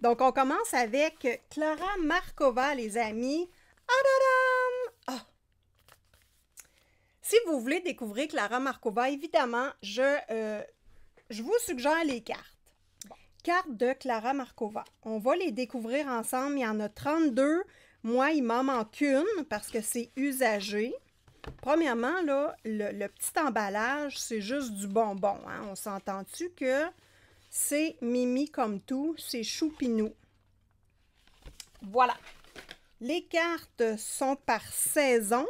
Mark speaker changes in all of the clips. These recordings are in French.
Speaker 1: Donc, on commence avec Klara Markova, les amis. Adadam! Ah! Si vous voulez découvrir Klara Markova, évidemment, je vous suggère les cartes. Bon. Cartes de Klara Markova. On va les découvrir ensemble. Il y en a 32. Moi, il m'en manque une parce que c'est usagé. Premièrement, là, le petit emballage, c'est juste du bonbon. Hein? On s'entend-tu que c'est Mimi comme tout, c'est choupinou. Voilà. Les cartes sont par saison.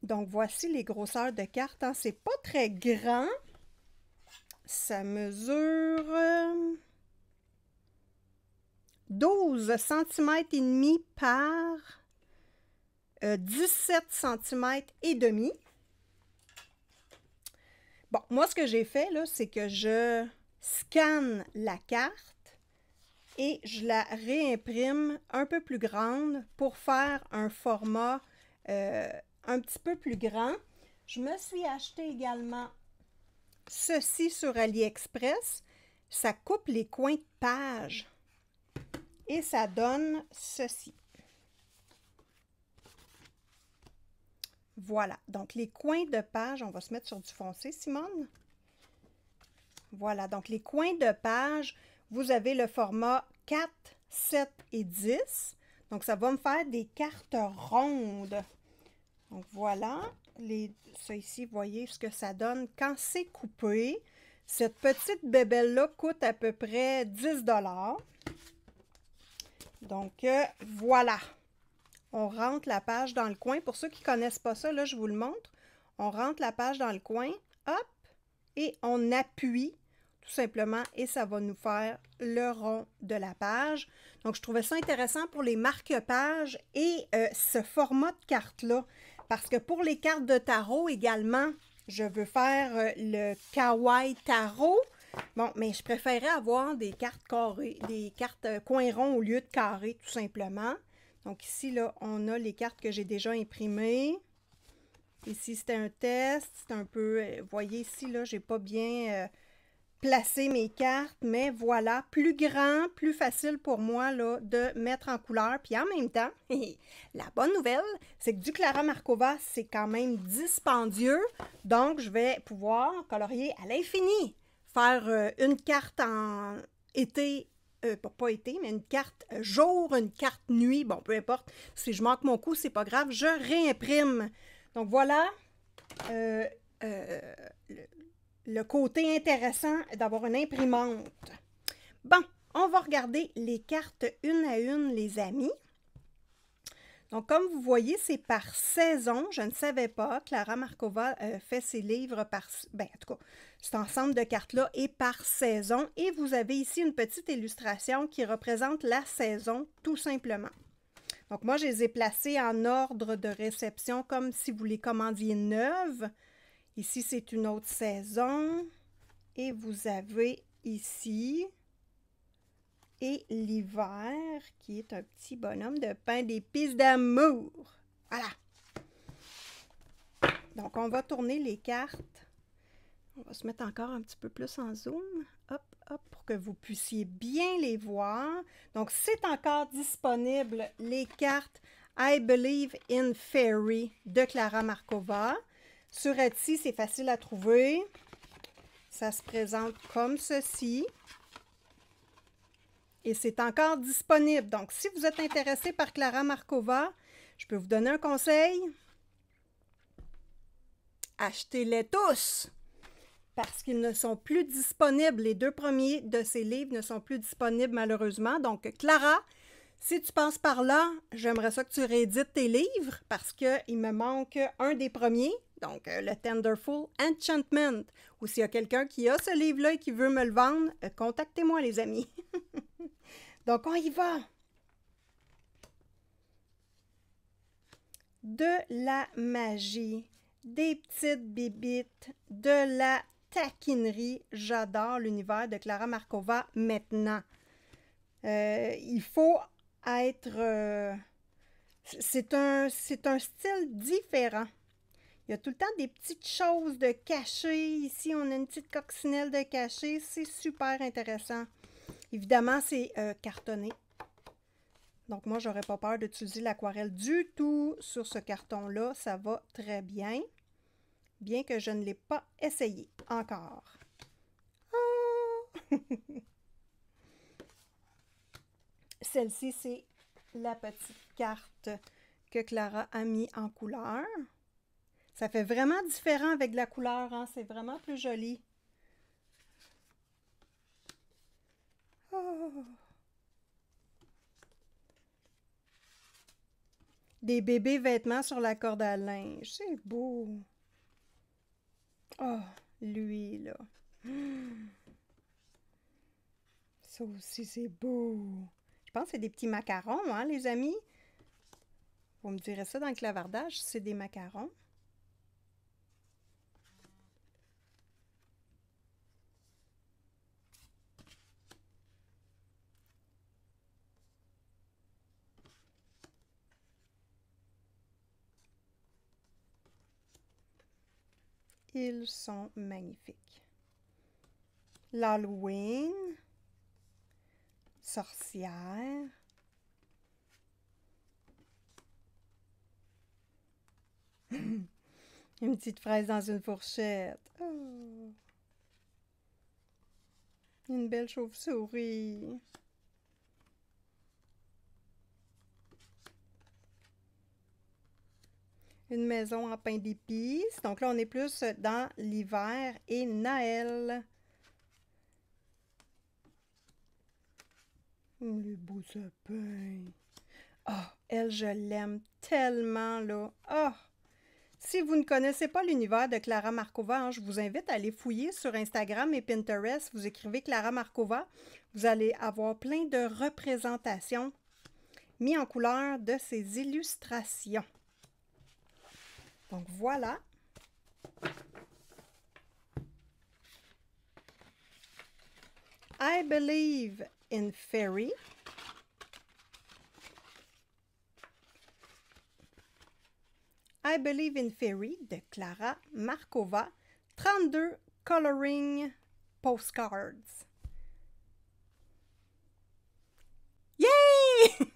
Speaker 1: Donc, voici les grosseurs de cartes. Hein? C'est pas très grand. Ça mesure 12 cm et demi par 17 cm et demi. Bon, moi, ce que j'ai fait, là, c'est que je scanne la carte et je la réimprime un peu plus grande pour faire un format un petit peu plus grand. Je me suis acheté également ceci sur AliExpress. Ça coupe les coins de page et ça donne ceci. Voilà, donc les coins de page, on va se mettre sur du foncé, Simone. Voilà, donc les coins de page, vous avez le format 4, 7 et 10. Donc, ça va me faire des cartes rondes. Donc, voilà, ça ici, vous voyez ce que ça donne quand c'est coupé. Cette petite bébelle-là coûte à peu près 10 $. Donc, voilà. On rentre la page dans le coin. Pour ceux qui ne connaissent pas ça, là, je vous le montre. On rentre la page dans le coin, hop, et on appuie tout simplement et ça va nous faire le rond de la page. Donc, je trouvais ça intéressant pour les marque-pages et ce format de carte-là. Parce que pour les cartes de tarot également, je veux faire le kawaii tarot. Bon, mais je préférais avoir des cartes carrées, des cartes coins ronds au lieu de carrés, tout simplement. Donc ici, là, on a les cartes que j'ai déjà imprimées. Ici, c'était un test. C'est un peu, vous voyez ici, là, j'ai pas bien placé mes cartes. Mais voilà, plus grand, plus facile pour moi, là, de mettre en couleur. Puis en même temps, la bonne nouvelle, c'est que du Klara Markova, c'est quand même dispendieux. Donc, je vais pouvoir colorier à l'infini. Faire une carte en été, pas été, mais une carte jour, une carte nuit, bon, peu importe. Si je manque mon coup, c'est pas grave, je réimprime. Donc voilà le côté intéressant d'avoir une imprimante. Bon, on va regarder les cartes une à une, les amis. Donc, comme vous voyez, c'est par saison. Je ne savais pas. Klara Markova fait ses livres par... Ben, en tout cas, cet ensemble de cartes-là est par saison. Et vous avez ici une petite illustration qui représente la saison, tout simplement. Donc, moi, je les ai placées en ordre de réception, comme si vous les commandiez neuves. Ici, c'est une autre saison. Et vous avez ici... et l'hiver, qui est un petit bonhomme de pain d'épices d'amour. Voilà. Donc, on va tourner les cartes. On va se mettre encore un petit peu plus en zoom. Hop, hop, pour que vous puissiez bien les voir. Donc, c'est encore disponible, les cartes I Believe in Fairy de Klara Markova. Sur Etsy, c'est facile à trouver. Ça se présente comme ceci. Et c'est encore disponible. Donc, si vous êtes intéressé par Klara Markova, je peux vous donner un conseil. Achetez-les tous! Parce qu'ils ne sont plus disponibles. Les 2 premiers de ces livres ne sont plus disponibles, malheureusement. Donc, Klara, si tu passes par là, j'aimerais ça que tu réédites tes livres parce qu'il me manque un des premiers. Donc, le Tenderful Enchantment. Ou s'il y a quelqu'un qui a ce livre-là et qui veut me le vendre, contactez-moi, les amis. Donc, on y va. De la magie, des petites bébites, de la taquinerie. J'adore l'univers de Klara Markova maintenant. Il faut être... c'est un style différent. Il y a tout le temps des petites choses de cachées. Ici, on a une petite coccinelle de cachée. C'est super intéressant. Évidemment, c'est cartonné. Donc, moi, j'aurais pas peur d'utiliser l'aquarelle du tout sur ce carton-là. Ça va très bien. Bien que je ne l'ai pas essayé encore. Oh! Celle-ci, c'est la petite carte que Clara a mis en couleur. Ça fait vraiment différent avec de la couleur, hein? C'est vraiment plus joli. Oh! Des bébés vêtements sur la corde à linge. C'est beau. Oh, lui, là. Ça aussi, c'est beau. Je pense que c'est des petits macarons, hein, les amis? Vous me direz ça dans le clavardage, c'est des macarons. Ils sont magnifiques. L'Halloween, sorcière, une petite fraise dans une fourchette. Oh. Une belle chauve-souris. Une maison en pain d'épices. Donc là, on est plus dans l'hiver et Noël. Le beau sapin. Ah, elle, je l'aime tellement, là. Ah! Si vous ne connaissez pas l'univers de Clara Markova, hein, je vous invite à aller fouiller sur Instagram et Pinterest. Vous écrivez Clara Markova. Vous allez avoir plein de représentations mises en couleur de ces illustrations. Donc voilà. I Believe in Fairy. I Believe in Fairy de Clara Markova. 32 coloring postcards. Yay!